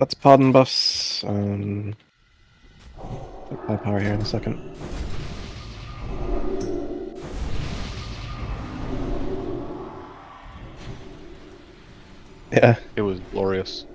Let's pardon buffs. High power here in a second. Yeah. It was glorious.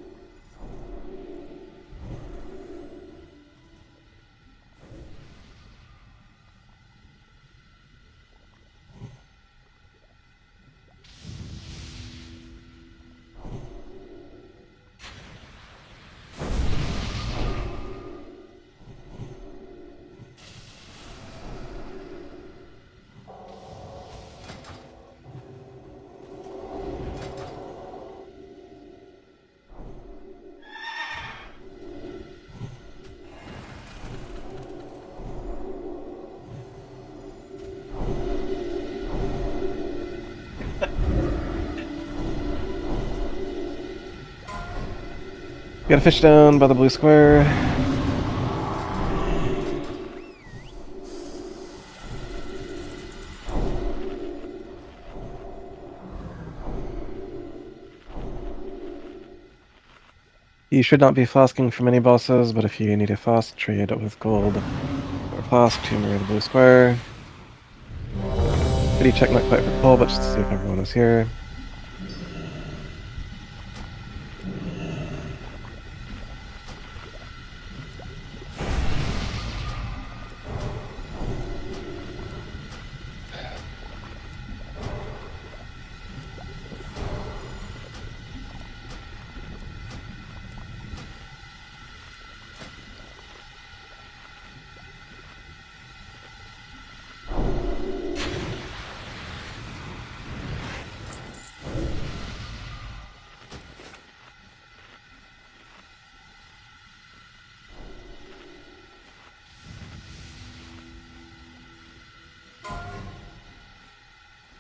Got a fish down by the blue square. You should not be flasking from any bosses, but if you need a flask, trade it with gold or flask to mirror the blue square. Pretty check not quite for pull, but just to see if everyone is here.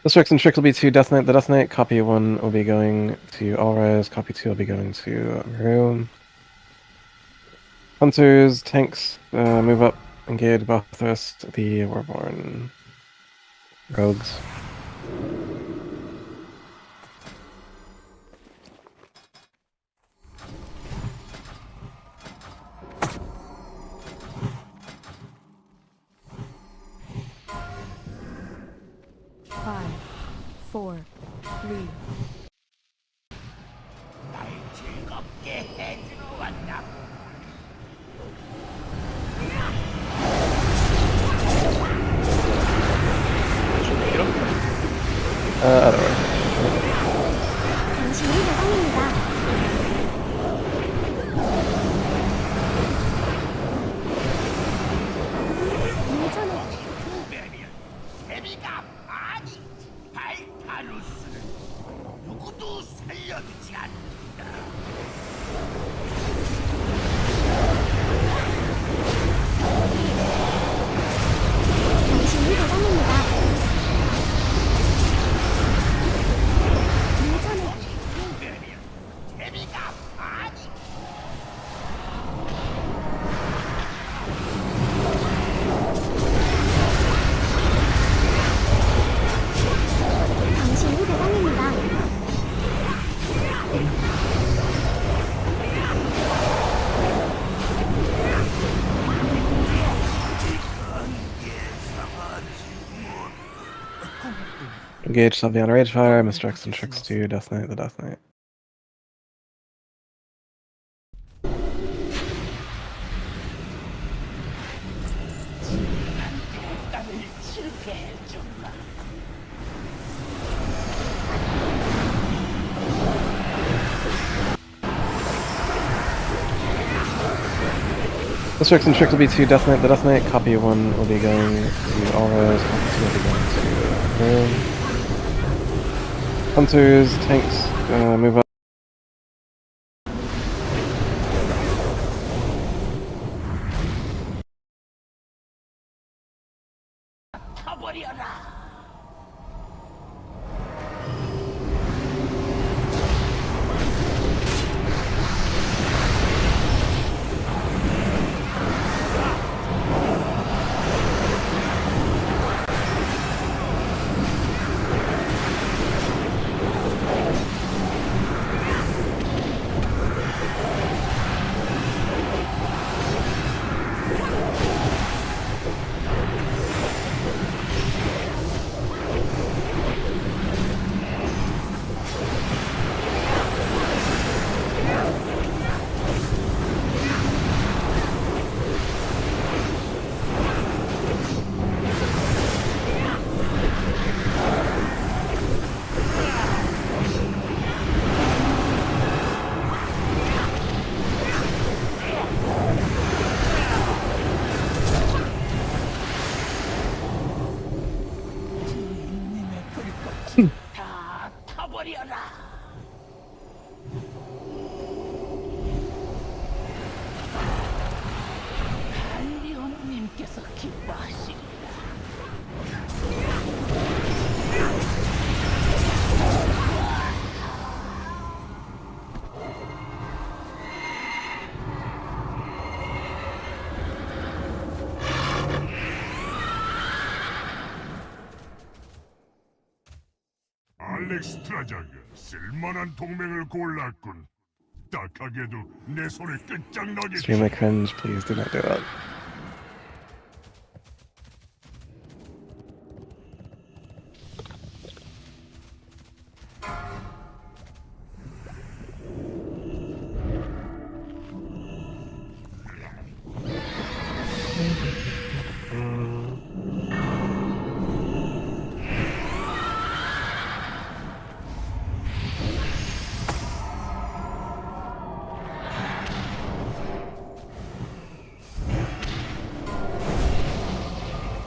This Rex and Trick will be to Death Knight. The Death Knight, copy 1 will be going to All Rise, copy 2 will be going to Maroon. Hunters, tanks, move up, engage Wotlk Rs, the Warborn rogues. Five, 4, 3. Other way. 당신이 대상입니다. 재미가 많이 발타루스는 누구도 살려두지 않는다. 당신이 대상입니다. 재미가 많이 당신이 대상입니다. Engage Sylviana Ragefire, Mr. X and Tricks to Death Knight, the Death Knight. This Rex and Trick will be to Death Knight. The Death Knight, copy 1 will be going to All Rise, copy 2 will be going to Maroon. Hunters, tanks, move up. 타버려라. 주께서 기뻐하시리라. 알렉스트라자가 쓸만한 동맹을 골랐군. 딱하게도 내 손에 끝장나겠지. Extremely cringe. Please do not do that.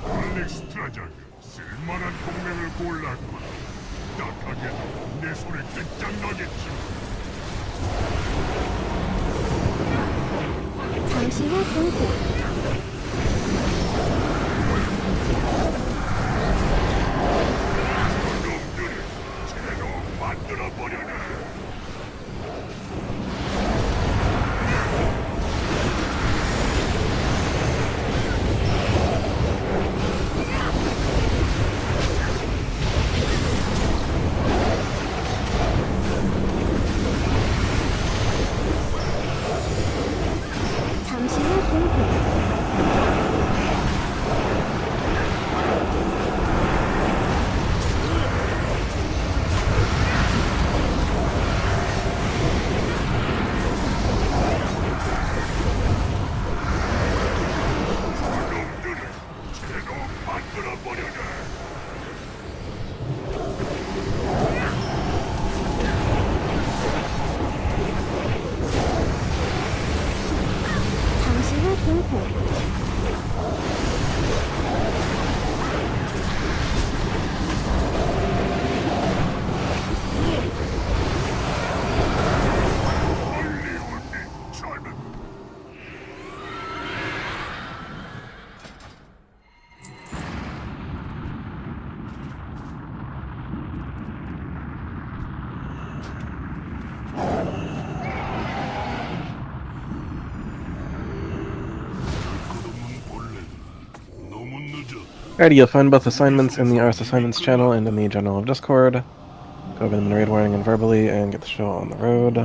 알렉스트라자가 쓸만한 동맹을 골랐군. 딱하게도 내 손에 끝장나겠지. 잠시 후 공포. 놈들을 제대로 만들어버려라. 잠시 후 공포. 놈들을 제대로 만들어버려라. 잠시 후 공포. 할리우드 젊은 너무 늦어. Alrighty, you'll find both assignments in the Ars Assignments channel and in the Journal of Discord. Go over them in raid warning and verbally, and get the show on the road.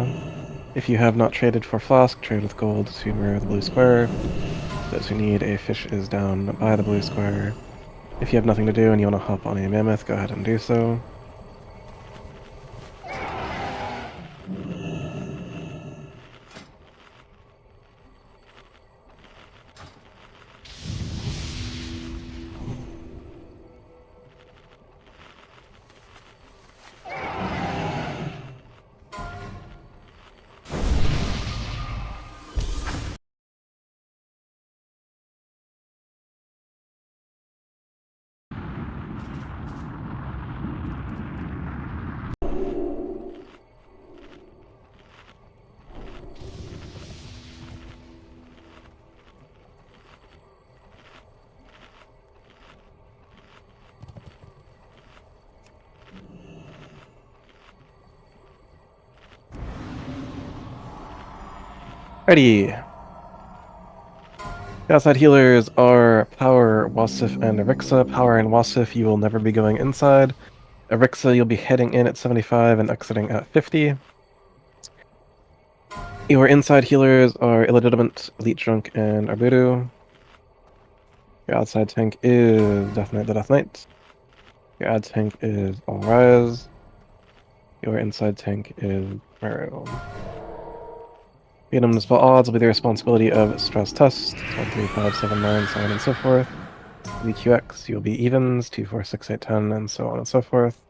If you have not traded for Flask, trade with gold to mirror the blue square. Those who need a fish is down by the blue square. If you have nothing to do and you want to hop on a mammoth, go ahead and do so. Ready. The outside healers are Power, Wasif, and Arixa. Power and Wasif, you will never be going inside. Arixa, you'll be heading in at 75 and exiting at 50. Your inside healers are Illegitimate, Elite Drunk, and Arbudu. Your outside tank is Death Knight the Death Knight. Your ad tank is All Rise. Your inside tank is Mero. Items for odds will be the responsibility of Stress Test, 1, 3, 5, 7, 9, so on and so forth. VQX, you'll be evens, 2, 4, 6, 8, 10, and so on and so forth.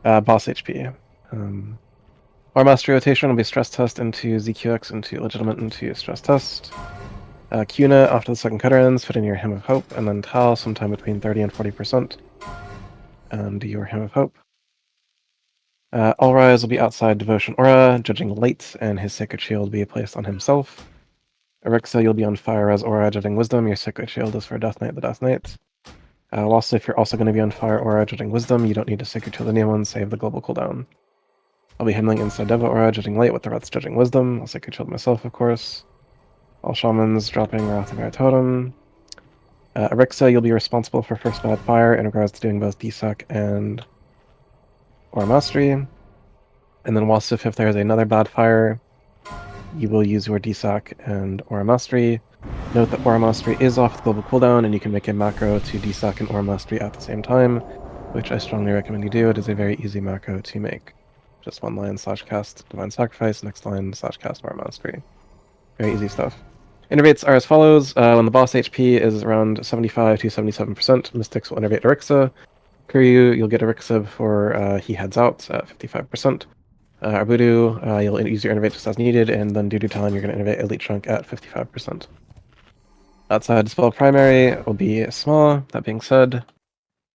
Boss HP. Our Mastery Rotation will be Stress Test into ZQX, into Legitimate, into Stress Test. Cuna, after the second cutter ends, fit in your Hymn of Hope, and then Tal, sometime between 30 and 40%. And your Hymn of Hope. All Rise will be outside Devotion Aura, judging late, and his Sacred Shield will be placed on himself. Arixa, you'll be on fire as Aura Judging Wisdom. Your Sacred Shield is for Death Knight the Death Knight. Also, if you're also going to be on fire Aura Judging Wisdom, you don't need to Sacred Shield anyone, save the global cooldown. I'll be handling Inside Deva Aura Judging Light with the Rats Judging Wisdom. I'll Sacred Shield myself, of course. All Shamans dropping Wrath of Air Totem. Arixa, you'll be responsible for First Bad Fire in regards to doing both DSAC and Aura Mastery. And then Wasif, if there's another Bad Fire, you will use your DSAC and Aura Mastery. Note that Aura Mastery is off the global cooldown, and you can make a macro to DSAC and Aura Mastery at the same time, which I strongly recommend you do. It is a very easy macro to make. Just one line /cast Divine Sacrifice, next line /cast Aura Mastery. Very easy stuff. Innervates are as follows. When the boss HP is around 75 to 77%, Mystics will innervate Arixa. Kuryu, you'll get Arixa before he heads out at 55%. Arbudu, you'll use your innervate just as needed, and then due to time, you're going to innervate Elite Trunk at 55%. Outside spell primary will be small. That being said,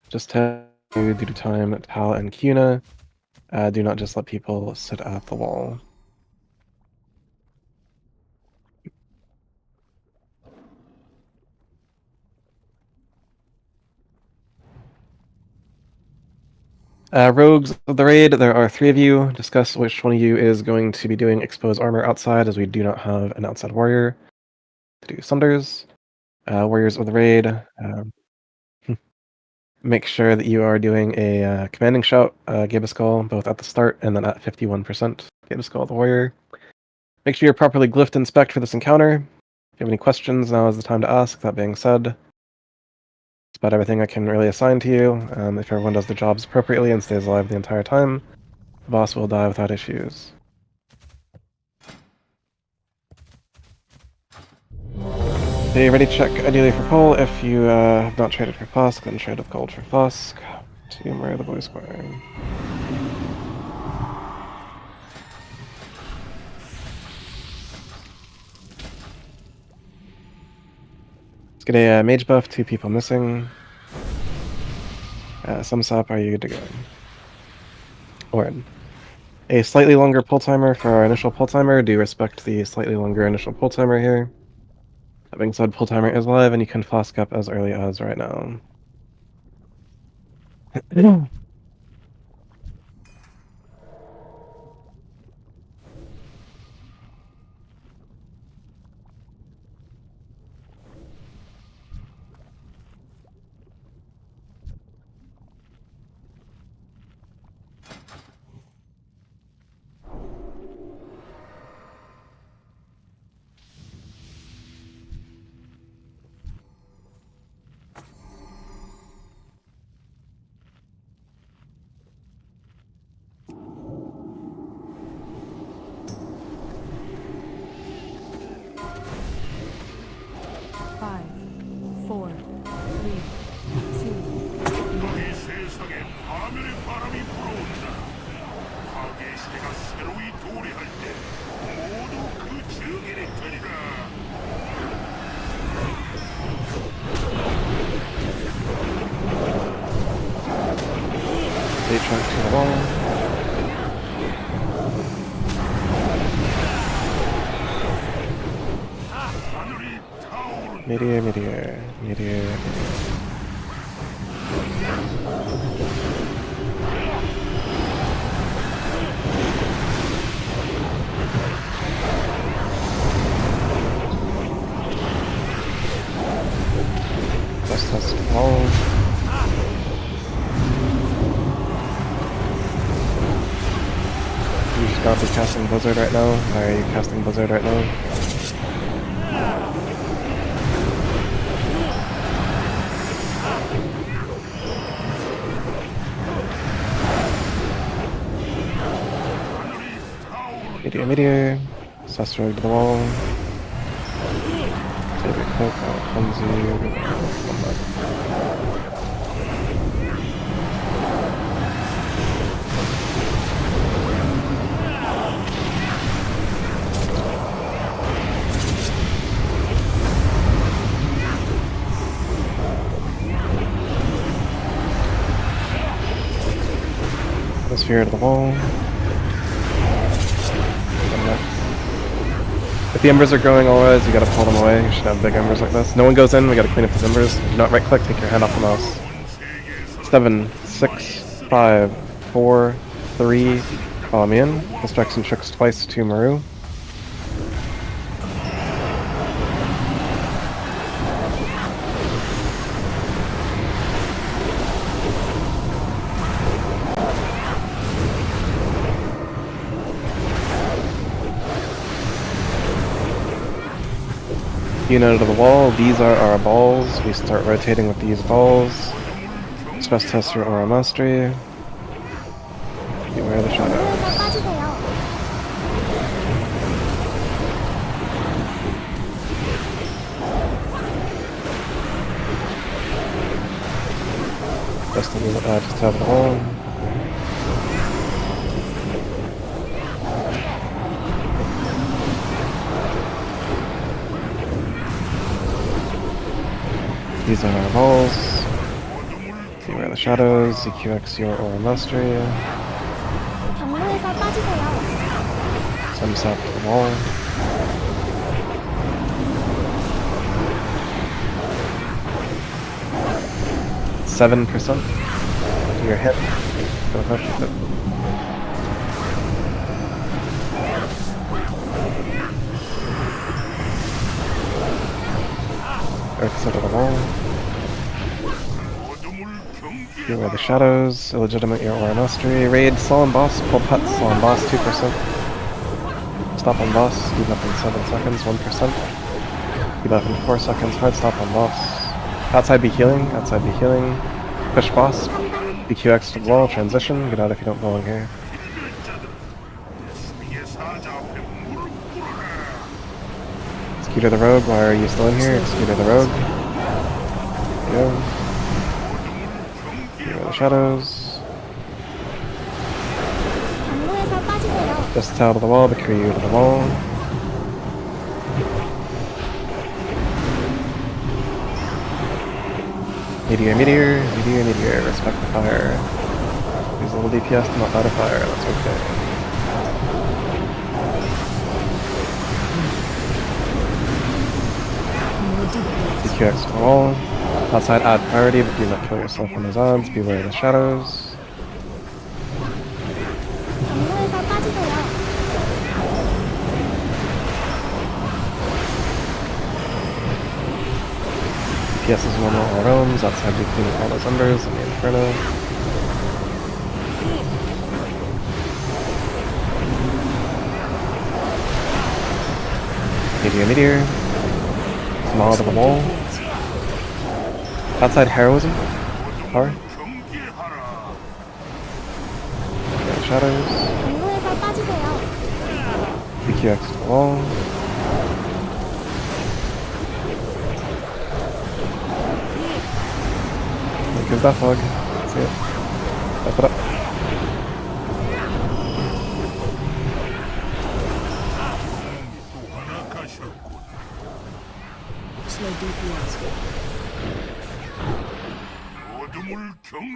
just tell you due to time, Tal and Kuna. Do not just let people sit at the wall. Rogues of the raid, there are 3 of you. Discuss which one of you is going to be doing exposed armor outside, as we do not have an outside warrior to do sunders. Warriors of the raid, make sure that you are doing a commanding shout, Gabaskull, both at the start and then at 51%. Gabaskull the warrior. Make sure you're properly glyphed and spec'd for this encounter. If you have any questions, now is the time to ask. That being said, that's about everything I can really assign to you. If everyone does their jobs appropriately and stays alive the entire time, the boss will die without issues. Okay, ready to check ideally for pull. If you have not traded for Flask, then trade with gold for Flask to Murray the Boy Square. Let's get a mage buff, 2 people missing. Some sap, are you good to go? Orin. A slightly longer pull timer for our initial pull timer. Do respect the slightly longer initial pull timer here. That being said, pull timer is live, and you can flask up as early as right now. 이 세상에 파멸의 바람이 불어온다. 파괴의 시대가 새로이 도래할 때 모두 그 증인이 되리라. They trunk to the wall. 하늘이 타오른다. Meteor, meteor, meteor, meteor. Test wall. You just got to be casting Blizzard right now. Why are you casting Blizzard right now? Meteor, meteor. Sasro to the wall. Take a cloak, I'll cleanse you. One back. Sphere to the wall. Come back. If the embers are growing always, you gotta pull them away. You should have big embers like this. No one goes in, we gotta clean up these embers. Do not right click, take your hand off the mouse. 7, 6, 5, 4, 3, follow me in. Destruction tricks twice to Maru. Unit of the wall, these are our balls. We start rotating with these balls. Stress test your aura mastery. Beware of the 경로에서 shadows. 빠지세요. Just have the wall. These are our balls. Beware of the shadows. EQX your aura mastery. 경로에서 빠지세요. Send sap to the wall. %. To your hip. Go ahead with it. Exit of the wall. Beware the shadows. Illegitimate your aura mastery. Raid Solemn Boss. Pull pets. Solemn Boss 2%. Stop on boss. Debuff in 7 seconds. 1%. Debuff in 4 seconds. Hard stop on boss. Outside be healing. Outside be healing. Push boss. BQX to the wall. Transition. Get out if you don't belong here. Executor the Rogue, why are you still in here? Executor the Rogue. There you go. Here are the shadows. 경로에서 빠지세요. Just towel to the wall, but you to the wall. Meteor, meteor, meteor, meteor. Respect the fire. These little DPS do not light a fire, that's okay. DQX to the wall. Outside add priority, but do not kill yourself on those odds. Beware of the shadows. 경로에서 빠지세요. DPS is normal all realms. Outside do clean up all those embers in the inferno. Meteor, meteor. Small to the wall. Outside heroism. Power. Shadows. 경로에서 빠지세요. BQX to the wall. Look at that fog. See it. Step it up.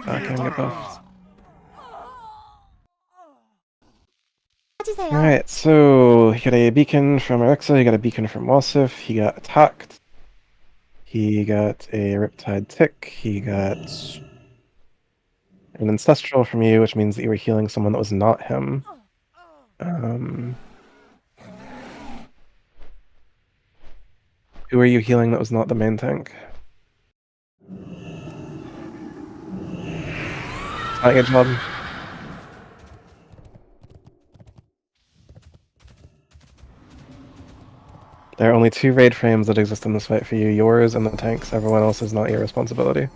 I can get buffed. 빠지세요. Alright, so he got a beacon from Alexa, he got a beacon from Wasif, he got attacked, he got a Riptide Tick, he got an Ancestral from you, which means that you were healing someone that was not him. Who are you healing that was not the main tank? Not your job. There are only 2 raid frames that exist in this fight for you, yours and the tanks. Everyone else is not your responsibility.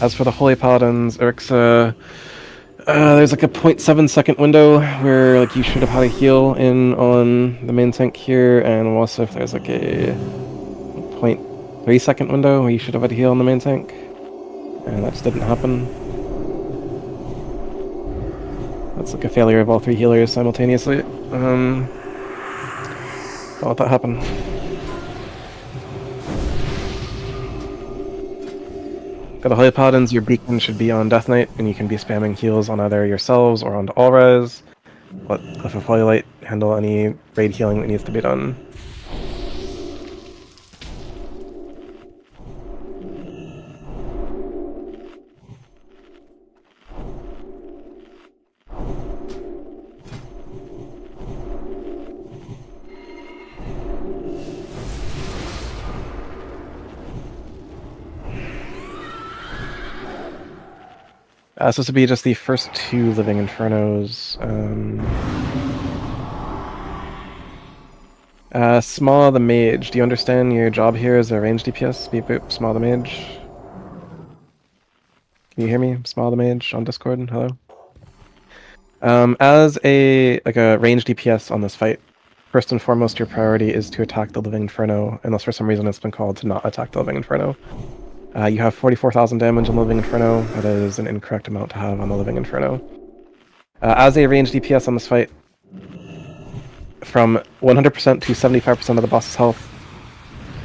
As for the Holy Paladins, Urixa, there's like a 0.7 second window where like you should have had a heal in on the main tank here, and also if there's like a 0.3 second window where you should have had a heal on the main tank, and that just didn't happen. That's like a failure of all 3 healers simultaneously. Don't let that happen. For the Holy Paladins, your beacon should be on Death Knight, and you can be spamming heals on either yourselves or onto All Res. let Cliff of Holy Light handle any raid healing that needs to be done. So this would be just the first 2 Living Infernos. Smaw the Mage, do you understand your job here as a range DPS? Beep boop, Smaw the Mage. Can you hear me? Smaw the Mage on Discord, hello? As a range DPS on this fight, first and foremost your priority is to attack the Living Inferno, unless for some reason it's been called to not attack the Living Inferno. You have 44,000 damage on the Living Inferno. That is an incorrect amount to have on the Living Inferno. As a ranged DPS on this fight, from 100% to 75% of the boss's health,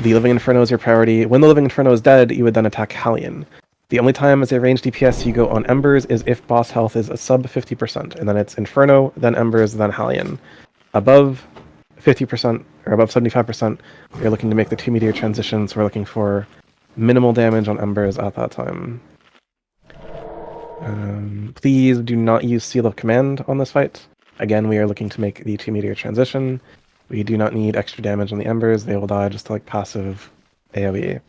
the Living Inferno is your priority. When the Living Inferno is dead, you would then attack Hellion. The only time as a ranged DPS you go on Embers is if boss health is a sub 50%, and then it's Inferno, then Embers, then Hellion. Above 50%, or above 75%, you're looking to make the 2 meteor transitions. We're looking for minimal damage on Embers at that time. Please do not use Seal of Command on this fight. Again, we are looking to make the 2 meteor transition. We do not need extra damage on the Embers. They will die just like passive AoE.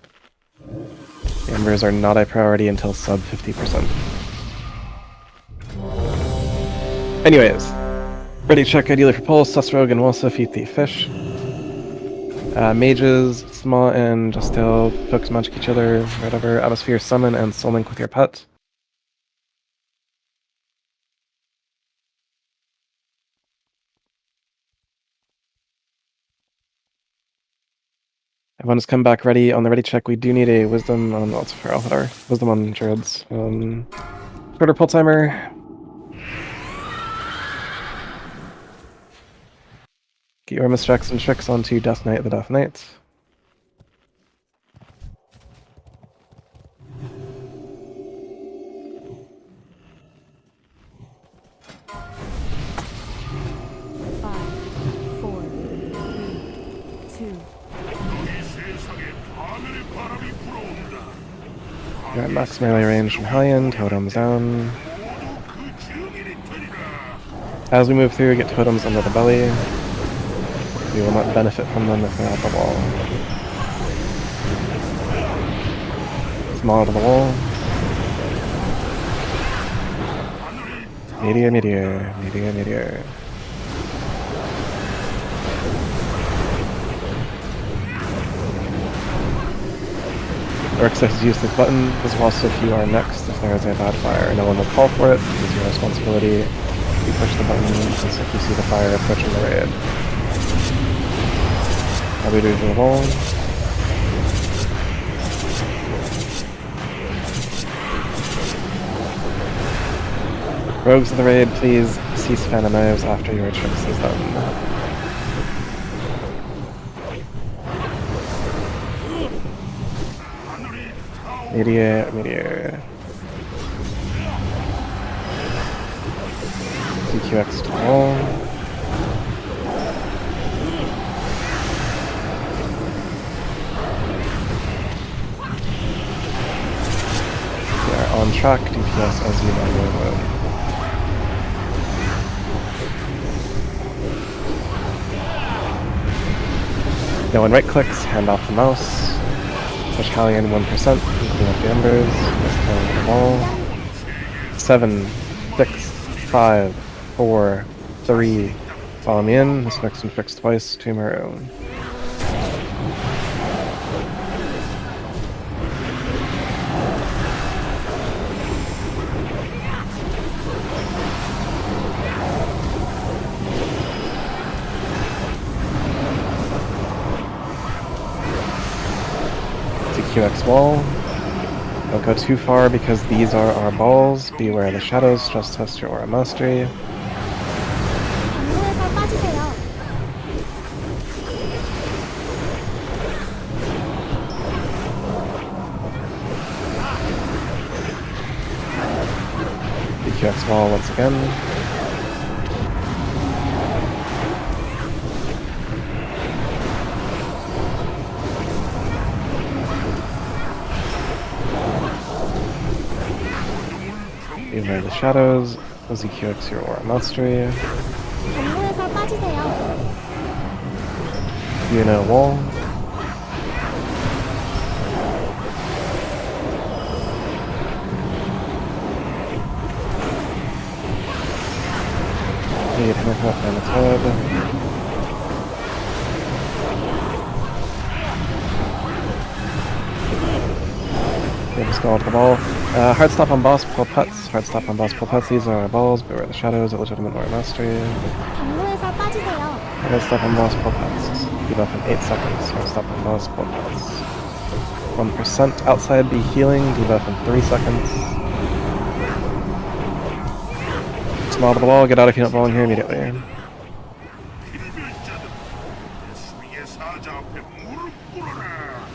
The Embers are not a priority until sub 50%. Anyways, ready check ideally for Pulse, Susrogue, and Walsif eat the fish. Mages, Smaw and Justil focus magic each other, whatever. Atmosphere, summon, and soul link with your pet. Everyone has come back ready. On the ready check, we do need a wisdom on wisdom on Druids. Shorter pull timer. Get your mischecks and tricks onto Death Knight the Death Knight. You're at max melee range from Hellion, totems down. As we move through, get totems under the belly. We will not benefit from them if they're at the wall. Small to the wall. Meteor, meteor, meteor, meteor. Orc says use this button as well, so if you are next, if there is a bad fire, no one will call for it. It is your responsibility. You push the button just if you see the fire approaching the raid. I'll be doing the wall. Rogues of the raid, please cease Phantom Knives after your tricks is done. Meteor, meteor. CQX to the wall. We are on track, DPS as you normally would. No one right clicks, hand off the mouse. Push Hellion 1%, clean up the Embers, just killing the wall. 7, 6, 5, 4, 3. Follow me in. This fix and fix twice. Tomorrow. QX wall. Don't go too far because these are our balls. Beware the shadows. Just test your aura mastery. 경로에서 빠지세요. QX wall once again. Beware the shadows. ZQX your aura mastery. 경로에서 빠지세요. Una wall. Need haircut and its head. Yeah, just go onto the ball. Hard stop on boss, pull putts. Hard stop on boss, pull putts. These are our balls. Beware the shadows. Illegitimate aura mastery. 경로에서 빠지세요. Hard stop on boss, pull putts. Debuff in 8 seconds. Hard stop on boss, pull putts. 1% outside be healing. Debuff in 3 seconds. Small to the wall. Get out if you're not balling here immediately. 필멸자들, 수위의 사자 앞에 무릎 꿇어라.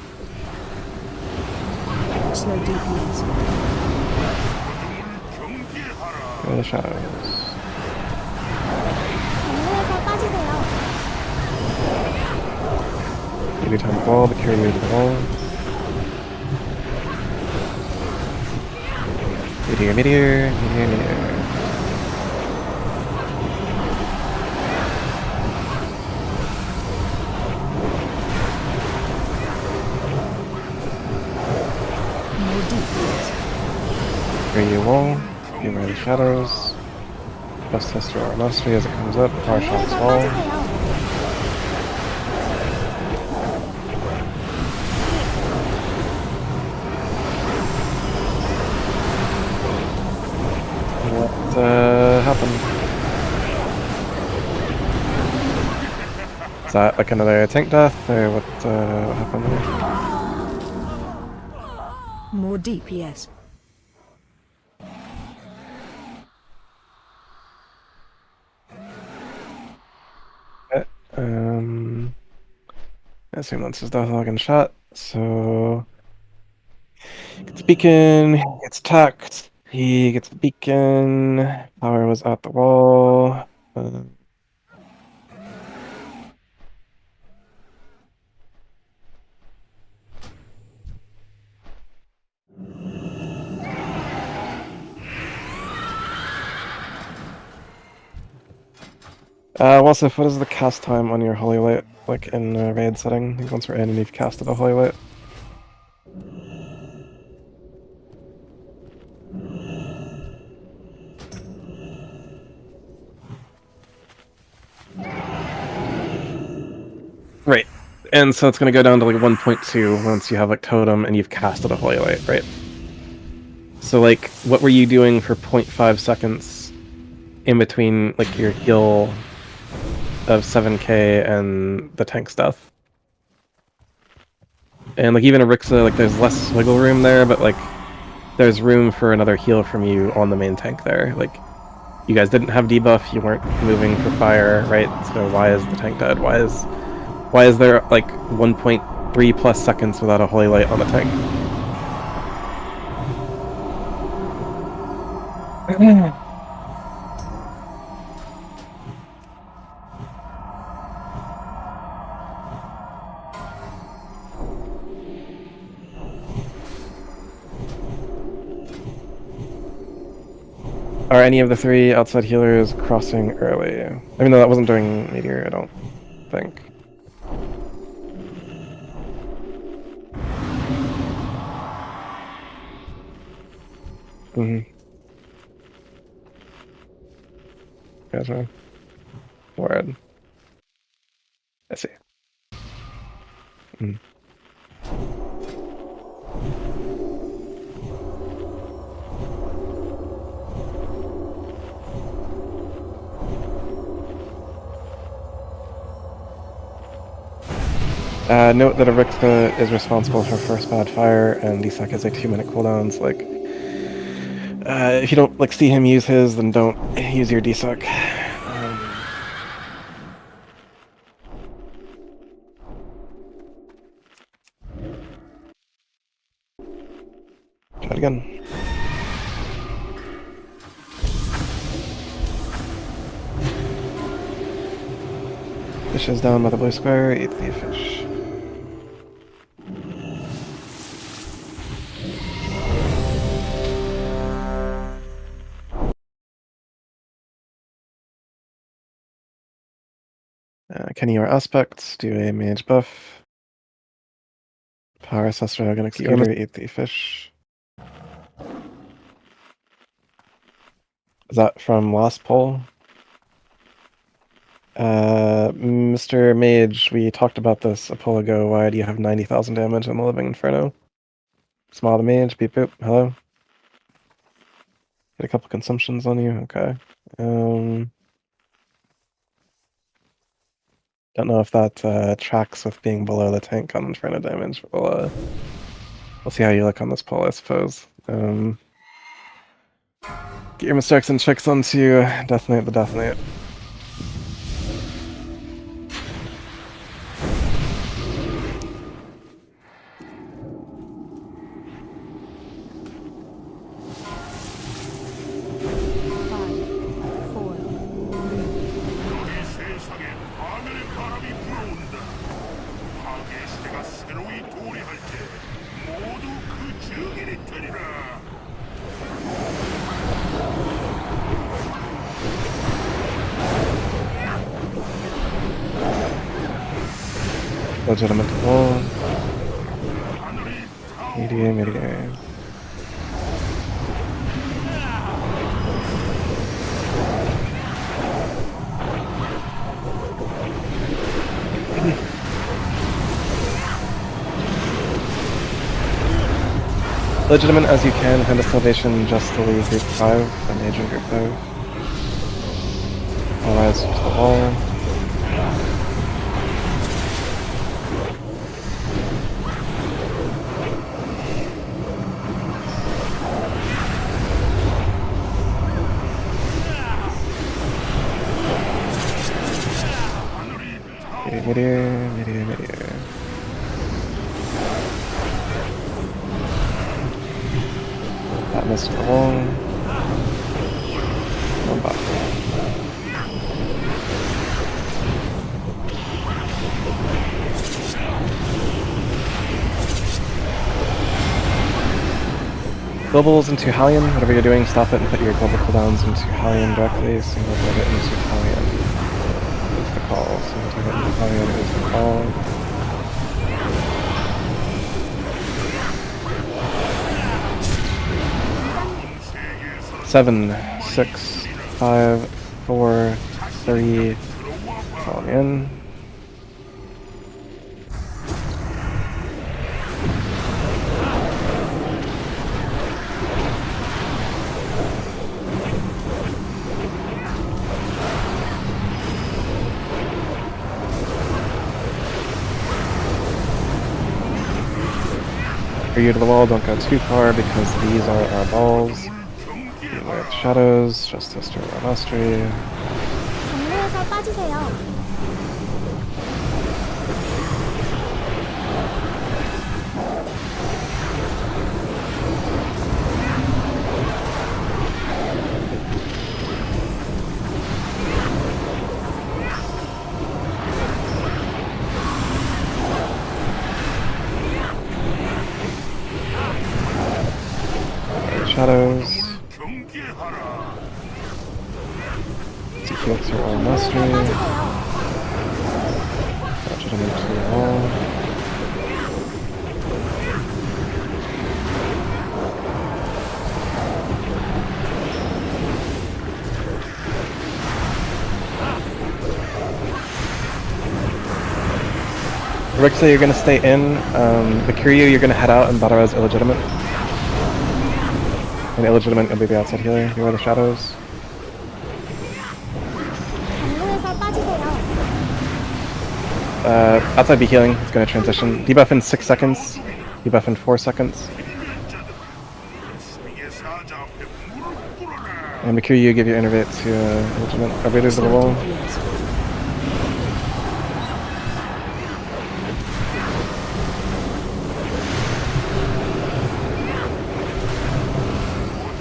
Slow DPS. 어둠을 경계하라. Beware the shadows. 경로에서 빠지세요. Give you time to wall, but carry you to the wall. Meteor, meteor, meteor, meteor. More DPS. Carry you wall. Beware the shadows. Best test your aura mastery as it comes up. Power shots 경로에서 wall. 빠지세요. What happened? Is that like another tank death, or what happened there? More DPS. I assume that's his death log and shot, so... Gets beacon, he gets attacked, he gets the beacon, power was at the wall. Wasif, what is the cast time on your Holy Light, like in raid setting? I think once we're in and you've casted a Holy Light. Right, and so it's gonna go down to like 1.2 once you have like Totem and you've casted a Holy Light, right? So like, what were you doing for 0.5 seconds in between like your heal of 7k and the tank stuff? And like even Arixa, like there's less wiggle room there, but like there's room for another heal from you on the main tank there. Like you guys didn't have debuff, you weren't moving for fire, right? So why is the tank dead? Why is there like 1.3 plus seconds without a Holy Light on the tank? Are any of the 3 outside healers crossing early? I mean, no, that wasn't during Meteor, I don't think. Gotcha. Word. I see. Note that Arixa is responsible for first bad fire, and DSAC has a 2-minute cooldowns. Like, if you don't like see him use his, then don't use your DSAC. Try it again. Fish is down by the blue square. Eat the fish. Kenny or aspects, do a mage buff. Power Ancestor, Dragon Executor, eat the fish. Is that from last poll? Mr. Mage, we talked about this a poll ago. Why do you have 90,000 damage on the Living Inferno? Small the Mage, beep boop, hello? Get a couple consumptions on you, okay. Don't know if that tracks with being below the tank on Inferno damage. We'll see how you look on this poll, I suppose. Get your mistakes and checks onto Death Knight the Death Knight. 이 세상에 하늘의 바람이 불어온다. 파괴 시대가 새로이 도래할 때 모두 그 증인이 되리라. Legitimate wall. 하늘이 타오. Medium. Legitimate as you can, hand of salvation just to leave group 5, and mage in group 5. Otherwise, just the wall. Meteor. That missed the wall. One back. Globals into Hellion. Whatever you're doing, stop it and put your global cooldowns into Hellion directly. Single target into Hellion is the call. Single target into Hellion is the call. Seven, 6, 5, 4, 3, falling in. For you to the wall, don't go too far because these are our balls. Beware of shadows, Justice to our mastery. 경로에서 빠지세요. Shadows. 경계하라. Secrets are all mastery. Ratchet them into the wall. Rixley, you're gonna stay in. The Kiryu, you're gonna head out, and Badaraz illegitimate. And illegitimate, you'll be the outside healer. Beware the shadows. 경로에서 빠지세요. Outside be healing. It's gonna transition. Debuff in 6 seconds. Debuff in 4 seconds. 스밍의 사자 앞에 무릎 꿇어라. And Mikiri, you give your innervate to illegitimate. Everybody to the wall. DPS.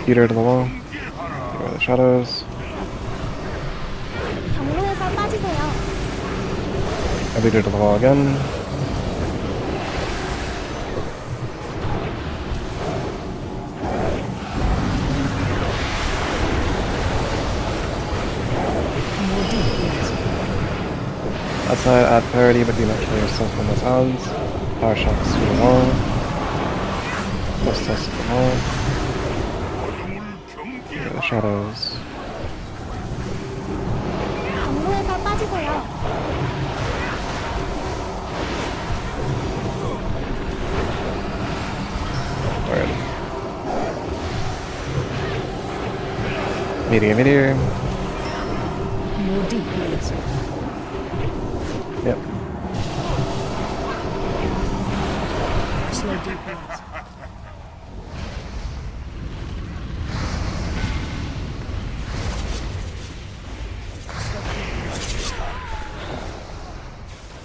Peter to the wall. Beware the shadows. 경로에서 빠지세요. Everybody to the wall again. More DPS. Outside, add priority, but do not kill yourself on those odds. Power shocks to the wall. Plus test to the wall. 어둠을 The shadows. 경로에서 빠지세요. Word. Meteor. More DPS. Yep. Slow DPS.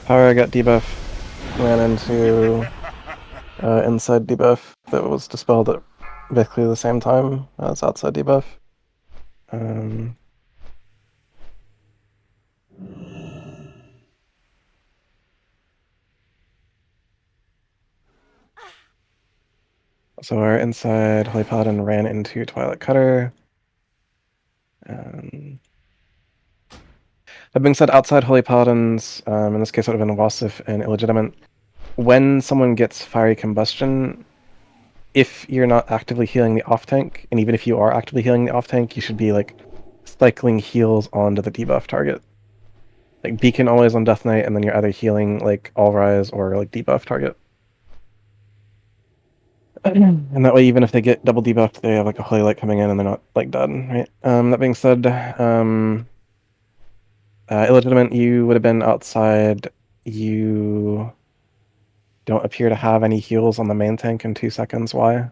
Power got debuff. Ran into inside debuff that was dispelled at basically the same time as outside debuff. So our inside Holy Paladin ran into Twilight Cutter. That being said, outside Holy Paladins, in this case, would have been Wasif and Illegitimate. When someone gets Fiery Combustion, if you're not actively healing the off tank, and even if you are actively healing the off tank, you should be like cycling heals onto the debuff target. Like Beacon always on Death Knight, and then you're either healing like All Rise or like debuff target. And that way, even if they get double debuffed, they have like a Holy Light coming in and they're not like dead, right? That being said, Illegitimate, you would have been outside. You don't appear to have any heals on the main tank in 2 seconds. Why?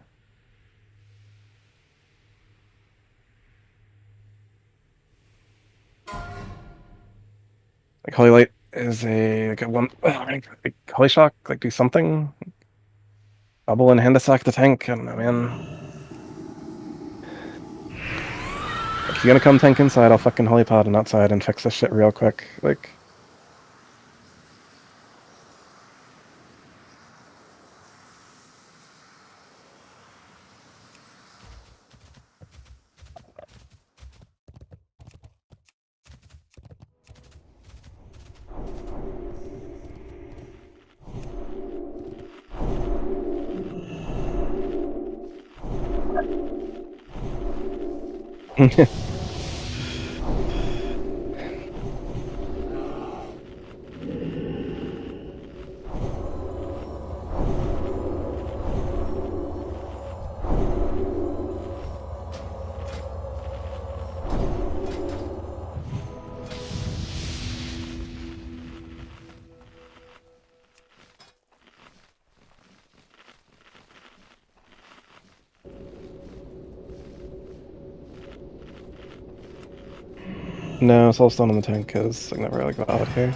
Like Holy Light is like a one. Like Holy Shock, like do something. Bubble and hand attack the tank. I don't know, man. If you're gonna come tank inside, I'll fucking Holy Paladin outside and fix this shit real quick. Like. No, Soulstone on the tank is like never like valid here.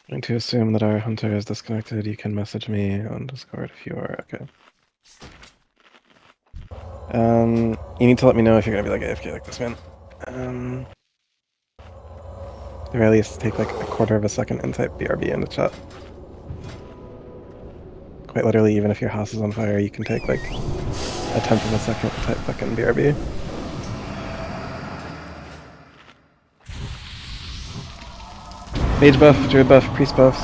Going to assume that our hunter is disconnected. You can message me on Discord if you are okay. You need to let me know if you're gonna be like AFK like this, man. At the very least, take like a quarter of a second and type BRB into chat. Quite literally, even if your house is on fire, you can take like a tenth of a second to type fucking BRB. Mage buff, druid buff, priest buffs.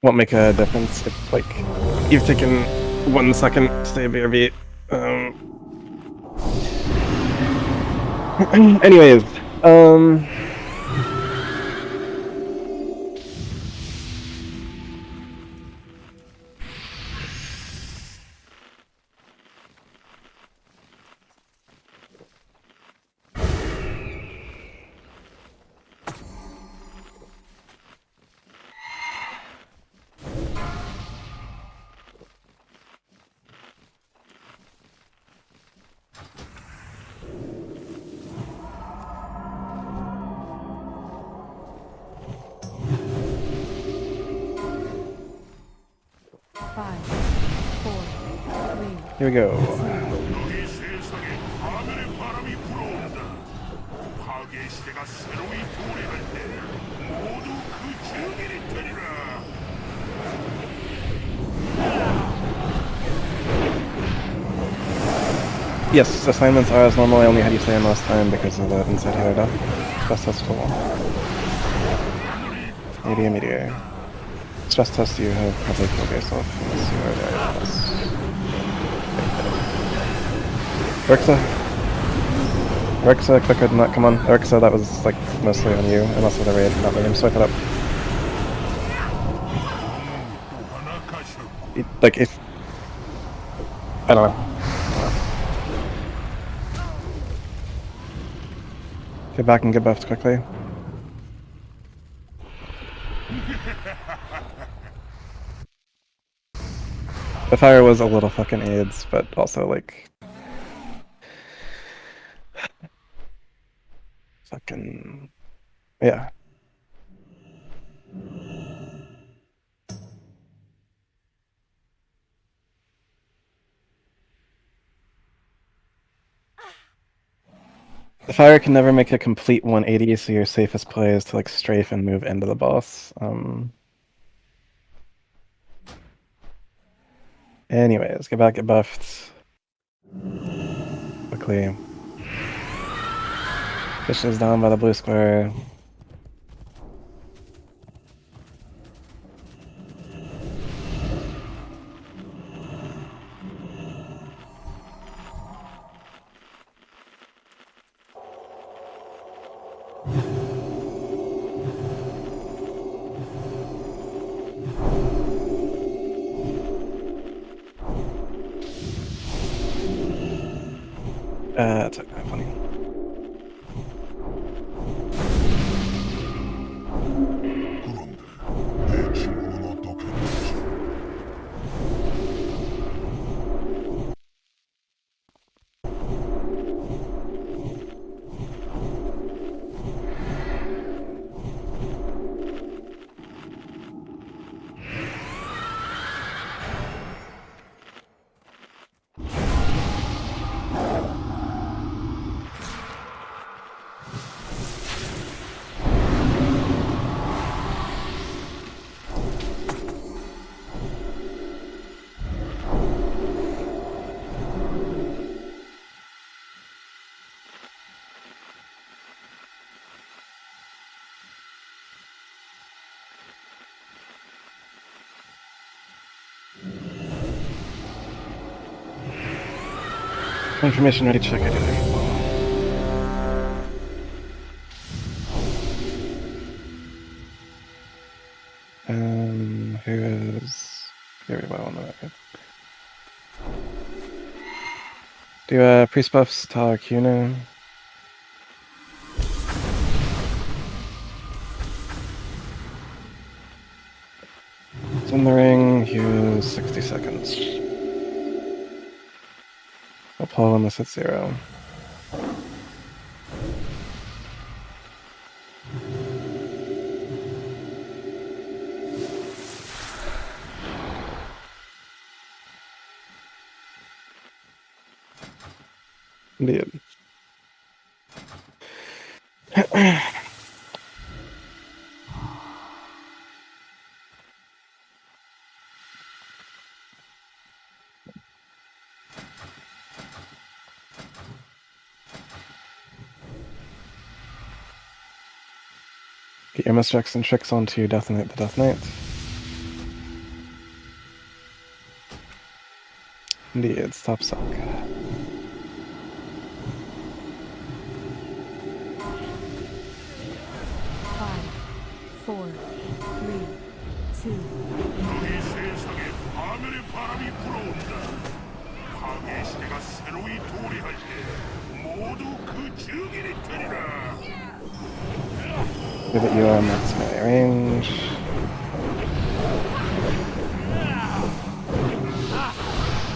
Won't make a difference if like you've taken 1 second to say BRB. Anyways, Five, Here we go. 너희 세상에 하늘의 바람이 불어온다. 파괴의 시대가 새로이 도래할 때 모두 그 증인이 되리라. Yes, assignments are as normal. I only had you say them last time because of the inside healer death. Stress test full. Meteor. Stress test you have probably killed yourself. Let's see where they are. Urxa, quicker than that, come on. Urxa, that was like mostly on you, unless with a raid, not letting him swipe it up. Like if... I don't know. Get back and get buffed quickly. The fire was a little fucking AIDS, but also like... Fucking... Yeah. The fire can never make a complete 180, so your safest play is to like strafe and move into the boss. Anyways, get back, get buffed. Quickly. Fish is down by the blue square. It's funny. 그런데 내 친구는 어떻게 되지? Information ready, check it. Who is... Here we go on the record. Do priest buffs, Tar Kuna. It's in the ring, use 60 seconds. I'll pull when this hits 0. Indeed. Get your misjacks and tricks onto Death Knight the Death Knight. Indeed, stop suck. 너희 세상에 하늘의 바람이 불어온다. 파괴의 시대가 새로이 도래할 때 모두 그 증인이 되리라. Give it your max melee range.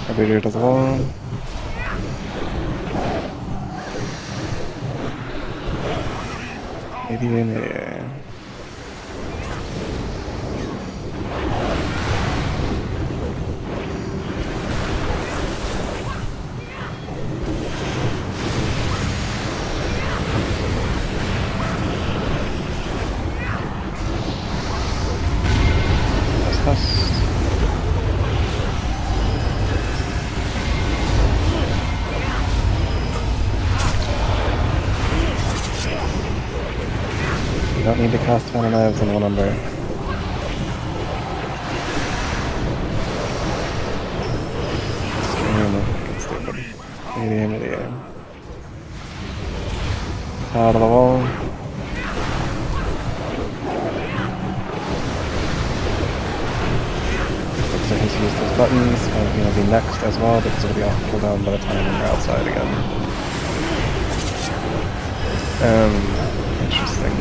Every does a wall. Maybe in there. to cast Final Knives on one number. Medium. Out of the wall. Looks like he's used his buttons, and he's gonna be next as well because it'll be off cooldown by the time we're outside again. Interesting.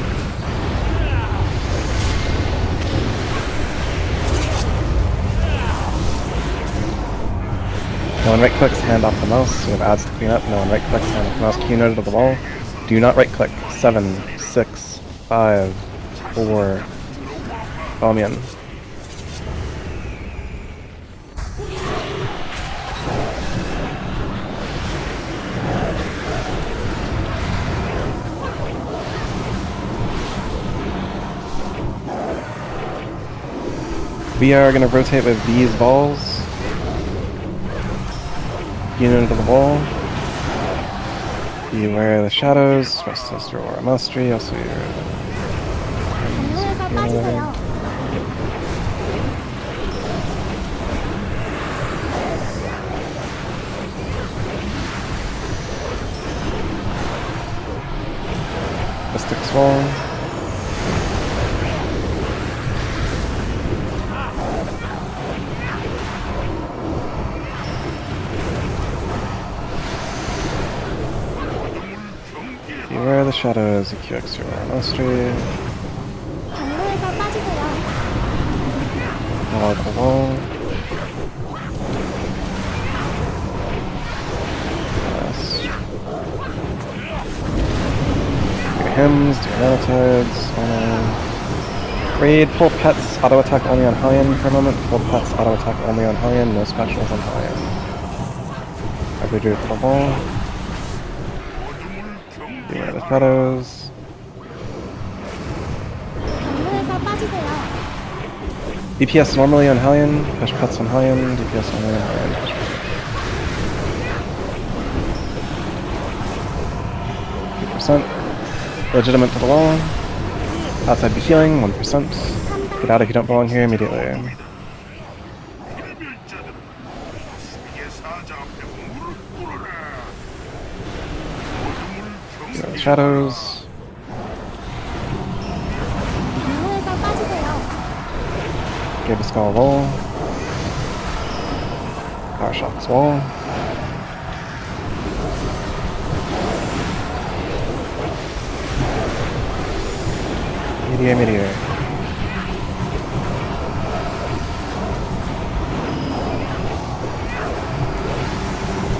No one right clicks, hand off the mouse. We have ads to clean up. No one right clicks, hand off the mouse. Key noted to the wall. Do not right click. 7, 6, 5, 4. Bomian. We are going to rotate with these balls. Unit into the wall. Beware of the shadows. Rest test your aura mastery. Also your. 경로에서 빠지세요. Mystics wall. Beware of the shadows. EQX your aura mastery. 경로에서 빠지세요. Log the wall. Do hymns, do nanotubes, raid, pull pets, auto attack only on High-End for a moment, pull pets, auto attack only on High-End, no specials on High-End. Every do to the wall. Beware of the shadows. 경로에서 빠지세요. DPS normally on High-End, push pets on High-End, DPS only on High-End, push pets. 2%. Legitimate to the wall. Outside be healing, 1%. Get out if you don't belong here immediately. 필멸자들은 이게 사자 앞에 무릎 꿇어라. Beware of the shadows. 경로에서 빠지세요. Give a skull wall. Power shocks wall. Meteor.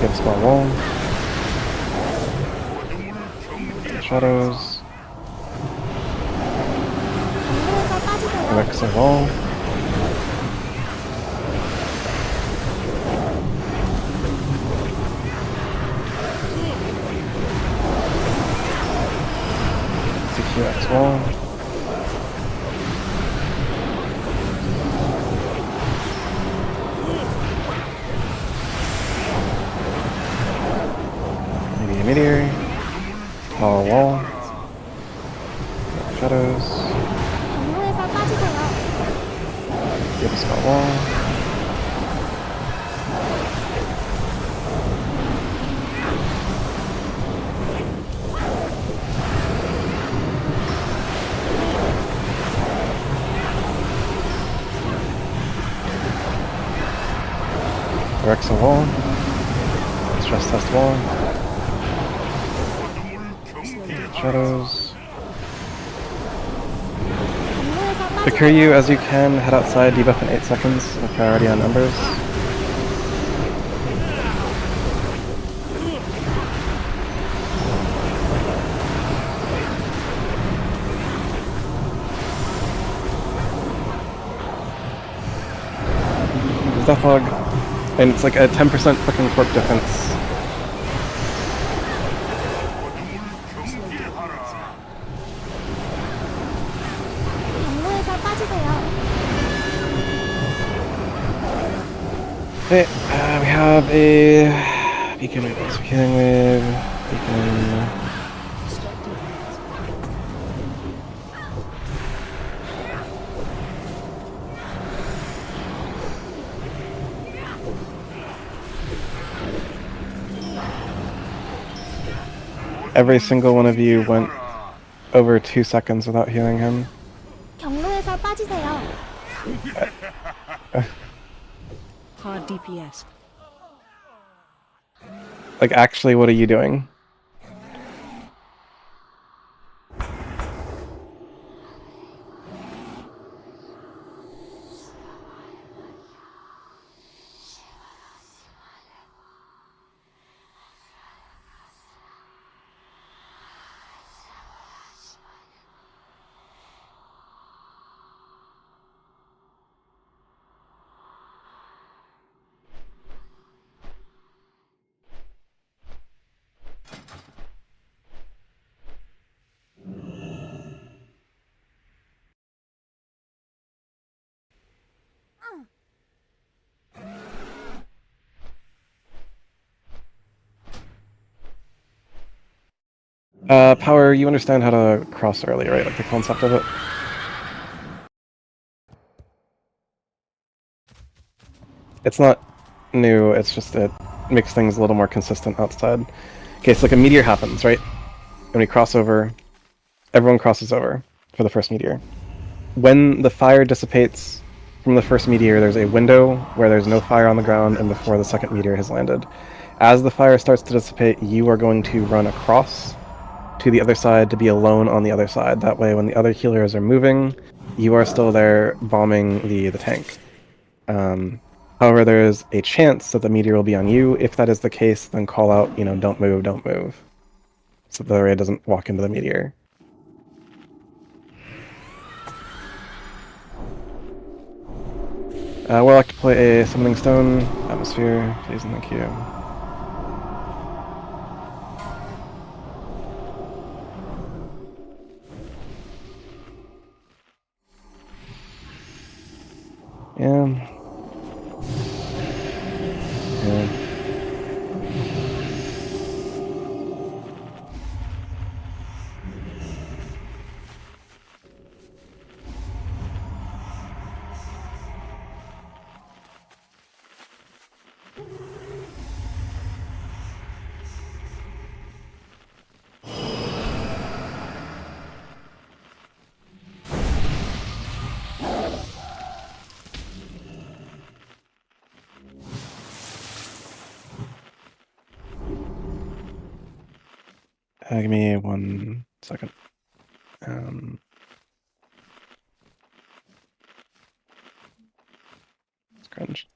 Give a skull wall. Shadows. 경로에서 빠지세요. Alexa wall. CQX wall. Meteor. Power wall. Shadows. 경로에서 빠지세요. Give a skull wall. Alexa wall. Stress test wall. Shadows. 경로에서 Procure 빠지세요. you as you can, head outside, debuff in 8 seconds, with priority on numbers. Death log, and it's like a 10% fucking corp defense. 경로에서 빠지세요. Okay, we have a beacon wave, so healing wave, beacon. every single one of you went over 2 seconds without healing him. 경로에서 빠지세요. Hard DPS. Like, actually, what are you doing? Power, you understand how to cross early, right? Like the concept of it? It's not new, it's just it makes things a little more consistent outside. Okay, so like a meteor happens, right? And we cross over, everyone crosses over for the first meteor. When the fire dissipates from the first meteor, there's a window where there's no fire on the ground and before the second meteor has landed. As the fire starts to dissipate, you are going to run across to the other side to be alone on the other side. That way, when the other healers are moving, you are still there bombing the tank. However, there is a chance that the meteor will be on you. If that is the case, then call out, don't move, don't move. So the ray doesn't walk into the meteor. We'll like to play a Summoning Stone, Atmosphere, please and thank you. Yeah. Yeah. Give me 1 second. It's cringe.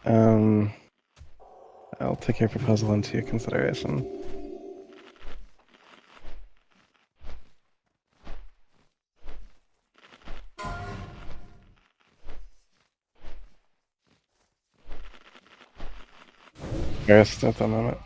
um, I'll take your proposal into consideration. Embarrassed at the moment.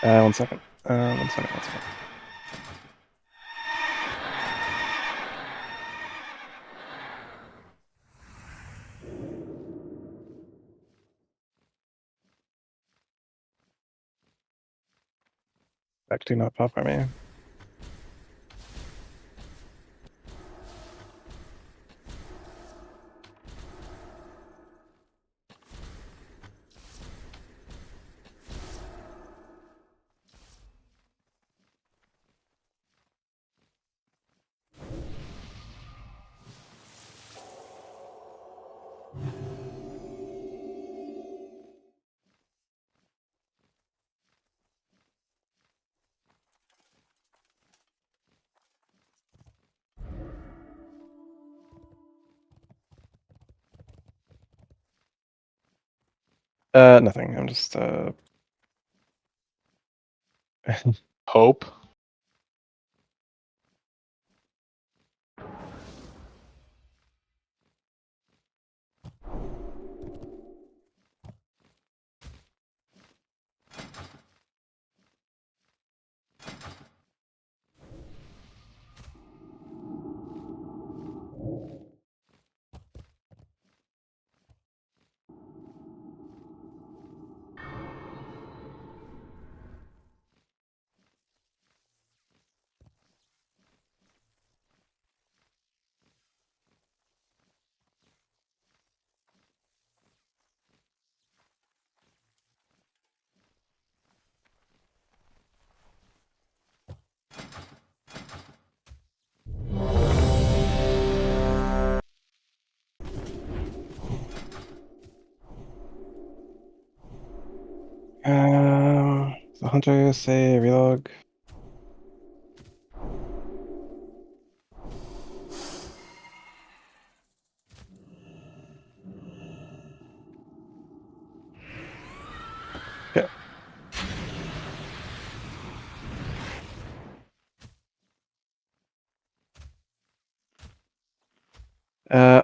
One second. One second. Back, do not pop on me. Nothing. I'm just Hope. the hunter say relog. Okay.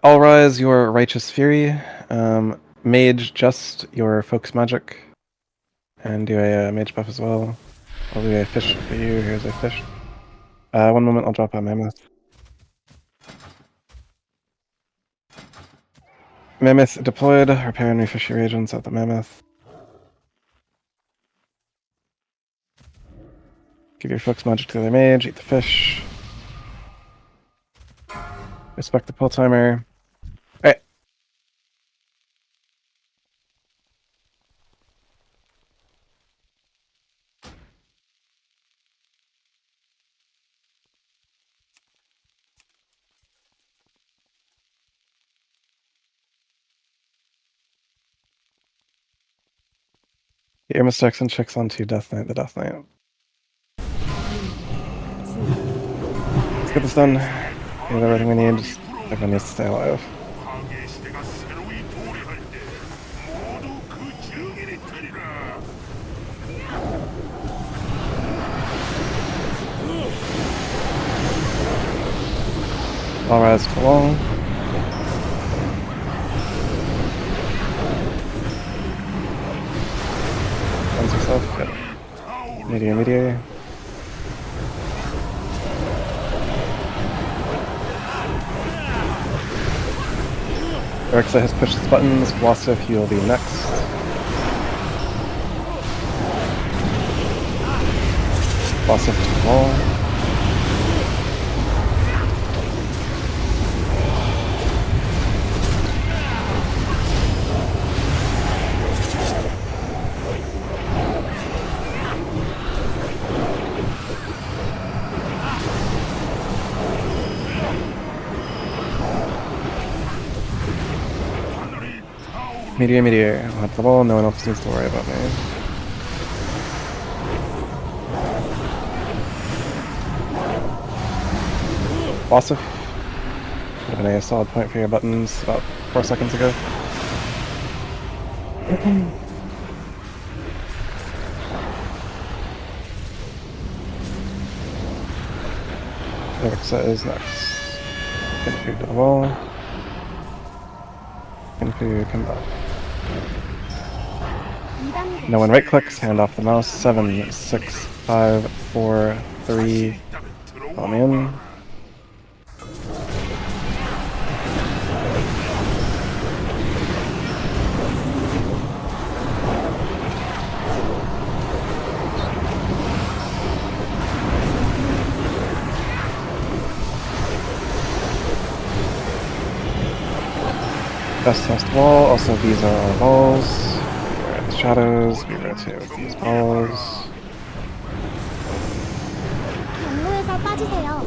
All rise your righteous fury. Mage just your focus magic. And do a mage buff as well. I'll do a fish for you. Here's a fish. 1 moment, I'll drop a mammoth. Mammoth deployed. Repair and refish your agents at the mammoth. Give your focus magic to the other mage. Eat the fish. Respect the pull timer. Alright. Get your mistakes and checks onto Death Knight, the Death Knight. Let's get this done. We have everything we need. Just everyone needs to stay alive. 파괴 시대가 새로이 도래할 때 모두 그 증인이 되리라. All rise for long. Cleanse yourself. Good. Meteor. Erixa has pushed his buttons. Wasif, you will be next. Wasif to the wall. Meteor. I'll have the wall. No one else needs to worry about me. Wasif. Would have been a solid point for your buttons about 4 seconds ago. Erixa is next. Skinfood to the wall. Skinfood, come back. 2단계. No one right clicks, hand off the mouse. 7, 6, 5, 4, 3. Follow me in. Test wall. Also, these are our balls. Beware of the shadows. We rotate with these balls. 경로에서 빠지세요.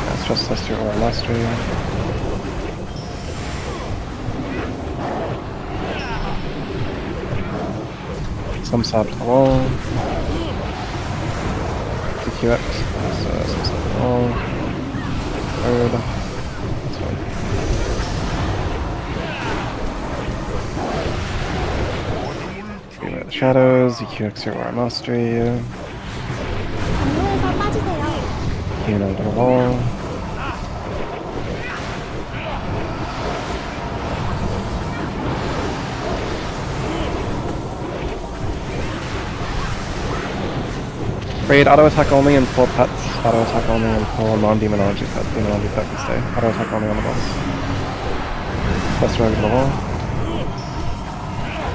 Let's just test your aura mastery. Some side to the wall. TQX. Some side to the wall. Third. That's fine. Beware the shadows. EQX your aura mastery. 경로에서 빠지세요. Keen onto the wall. Raid auto attack only and pull pets. Auto attack only and pull non-demonology pet. Demonology pet can stay. Auto attack only on the boss. Test rogue at the wall.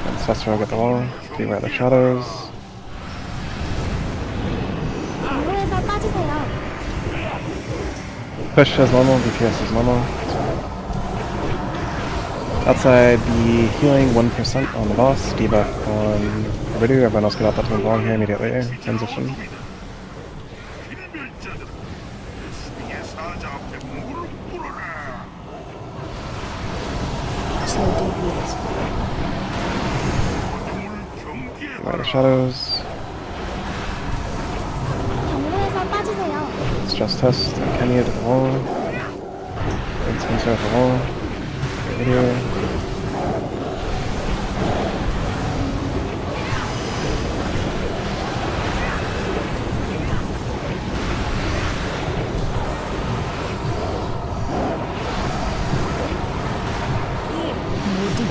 And test rogue at the wall. Beware the shadows. 경로에서 빠지세요. Push as normal, DPS as normal. Outside, be healing 1% on the boss, debuff on Ridu. Everyone else get out that one long here immediately. Transition. 필멸자들아, 수비의 사자 앞에 무릎 꿇어라. Slow DPS. 어둠을 Beware the 경계하라. shadows. 경로에서 빠지세요. Let's just test. Kenny to the wall. Incense at the wall. Video.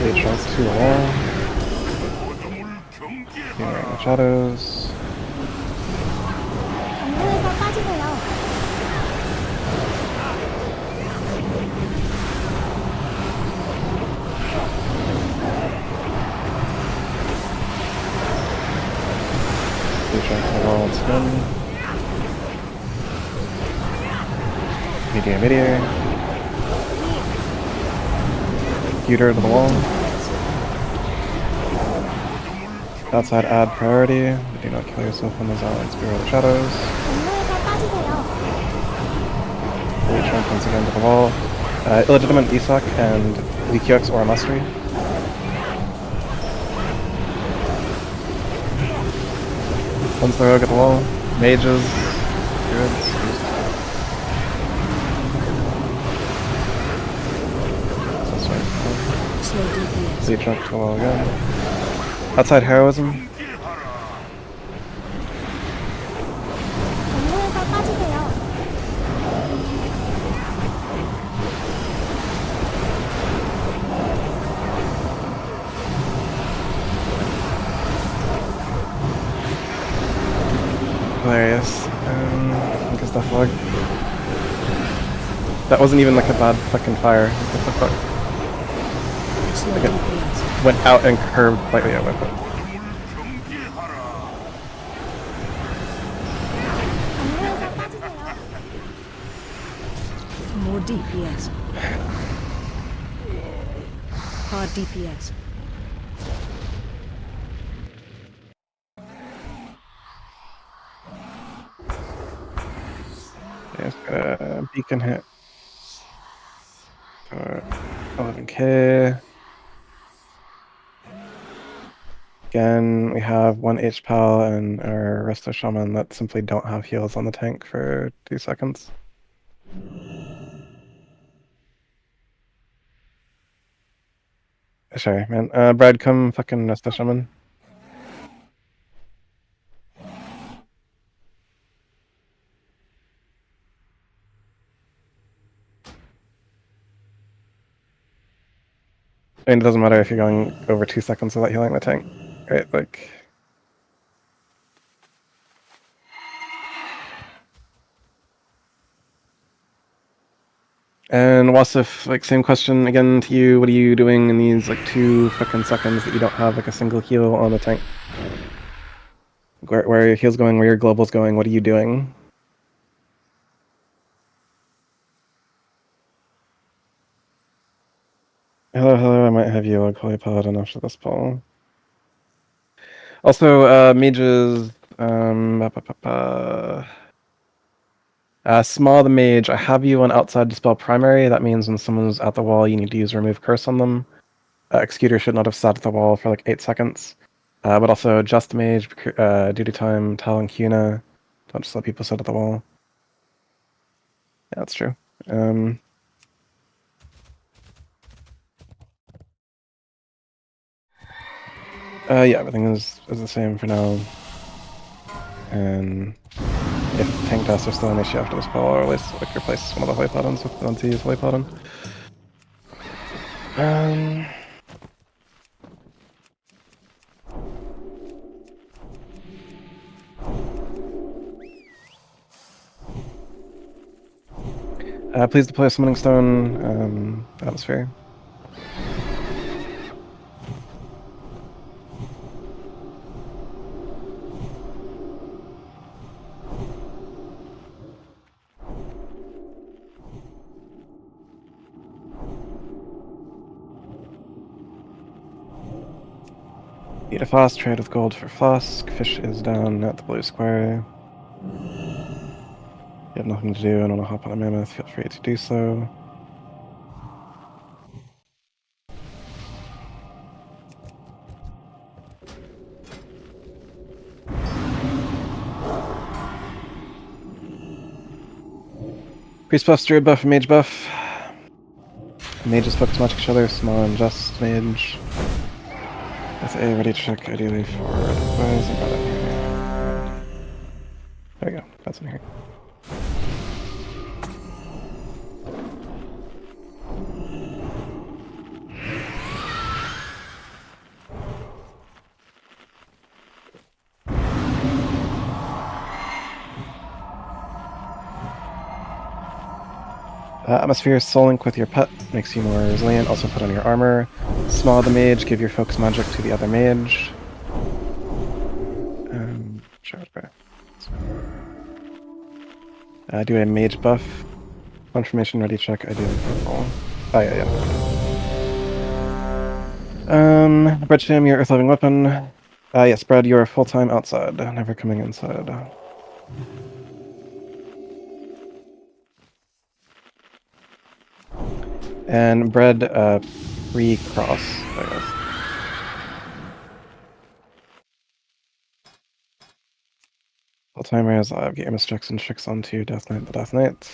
They trunk to the wall. 어둠을 경계하라. Beware the shadows. 경로에서 빠지세요. They trunk to the wall once again. Meteor. Computer to the wall. Outside add priority. Do not kill yourself on those outlines. Beware the shadows. 경로에서 빠지세요. They trunk once again to the wall. Illegitimate ESOC and VQX or mastery. Once the rogue at the wall. Mages. Druids. That's right. Slow DPS. They trunk to the wall again. Outside heroism. 경로에서 빠지세요. Hilarious. I think it's the flag. That wasn't even like a bad fucking fire. What the fuck? Slow Okay. DPS. Went out and curved slightly out with it. 경로에서 빠지세요. More DPS. Hard DPS. Yeah, it's got a beacon hit for 11k. Again, we have 1 HPAL and our Resto Shaman that simply don't have heals on the tank for 2 seconds. Sorry, man. Brad, come fucking Resto Shaman. I mean, it doesn't matter if you're going over 2 seconds without healing the tank, right? Like. And Wasif, like, same question again to you. What are you doing in these, like, 2 fucking seconds that you don't have, like, a single heal on the tank? Where are your heals going? Where your global's going? What are you doing? Hello, hello, I might have you like Holy Paladin after this poll. Also, mages, Small the mage, I have you on outside dispel primary. That means when someone's at the wall, you need to use remove curse on them. Executor should not have sat at the wall for like 8 seconds. But also just mage, duty time, Tal and Cuna. Don't just let people sit at the wall. Yeah, that's true. Yeah, everything is the same for now. And if tank deaths are still an issue after this poll, or at least like replace one of the Holy Paladins with the Nanti's Holy Paladin. Please deploy a Summoning Stone, Atmosphere. Eat a flask, trade with gold for flask. Fish is down at the blue square. You have nothing to do and want to hop on a mammoth, feel free to do so. Priest buff, druid buff, and mage buff. Mages focus match each other, small and just mage. With a ready check, ideally for otherwise, and got it here. There we go, that's in here. Atmosphere, Soul Link with your pet makes you more resilient. Also put on your armor. Small the mage, give your focus magic to the other mage. Do a mage buff. Confirmation ready check, ideally purple. Oh yeah. Bread Sham, your earth loving weapon. Yes, Bread, you are full-time outside, never coming inside. And Bread, pre-cross, I guess. Full-timer is live, get your mistricks and tricks onto Death Knight the Death Knight.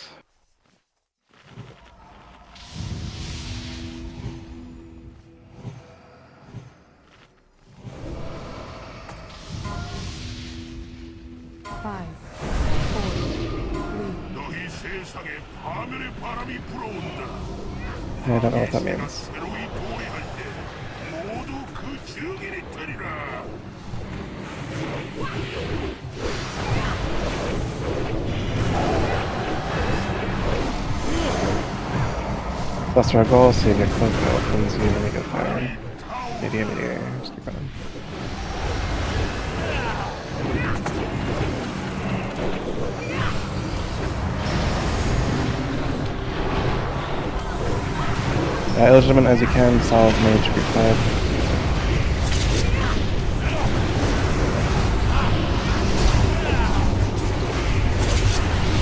I don't know what that means. That's our goal, save your cloak, that opens you when you get there. Meteor, just keep running. Illegitimate as you can, solve mage group fed.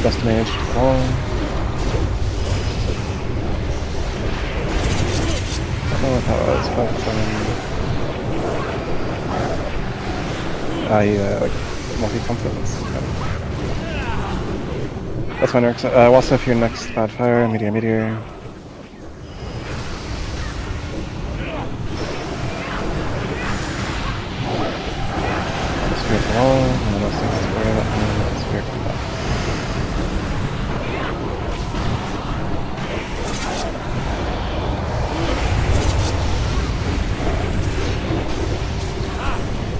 Best mage, long. I don't know what that was, but like multi-confidence. That's fine, Rex. Also, if your next bad fire, meteor. Spirit wall, and then those things square that and spirit come back.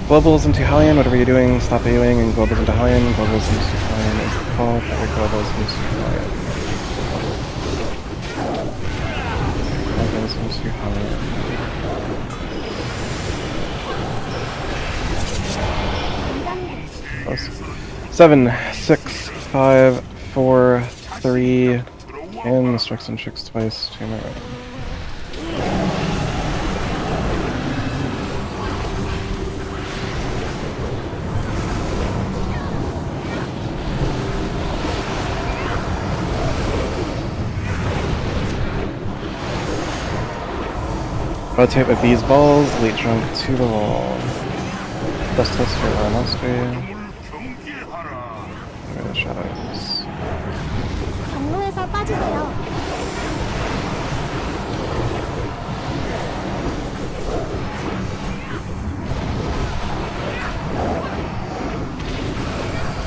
Globals into Hellion, whatever you're doing, stop AOing and globals into Hellion. Globals into Hellion is the call. Get your globals into Hellion. Globals into Hellion. Close. 7, 6, 5, 4, 3, and Strix and Tricks twice to my right. Rotate with these balls, lead drunk to the wall. Dust test for our mastery. 경계하라. Where are the shadows? 경로에서 빠지세요.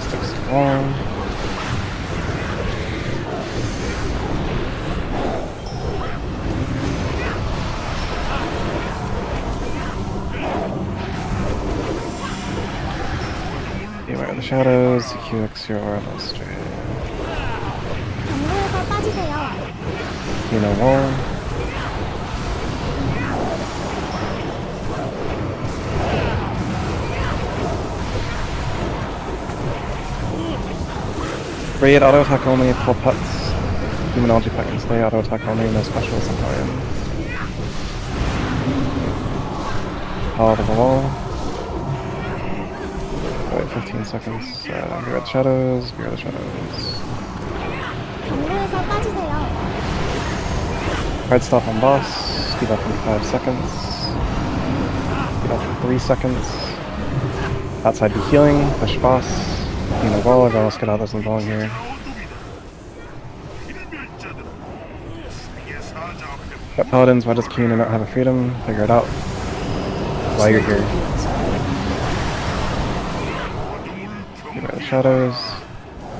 Sticks to the wall. Beware of the shadows, QX your aura mastery. 경로에서 빠지세요. Kino wall. Raid auto attack only, pull pets. Demonology pet can stay auto attack only, no specials in Hellion. Power to the wall. Wait 15 seconds. Beware the shadows, beware the shadows. 경로에서 빠지세요. Hard stop on boss. Speed up in 5 seconds. Speed up in 3 seconds. Outside be healing. Push boss. Kino wall. Everyone else get out. There's no ball here. 필멸자들아. 세계 사자 앞에 Got paladins. Why does Kino not have a freedom? Figure it out. While you're here. DPS. 어둠을 Beware the shadows.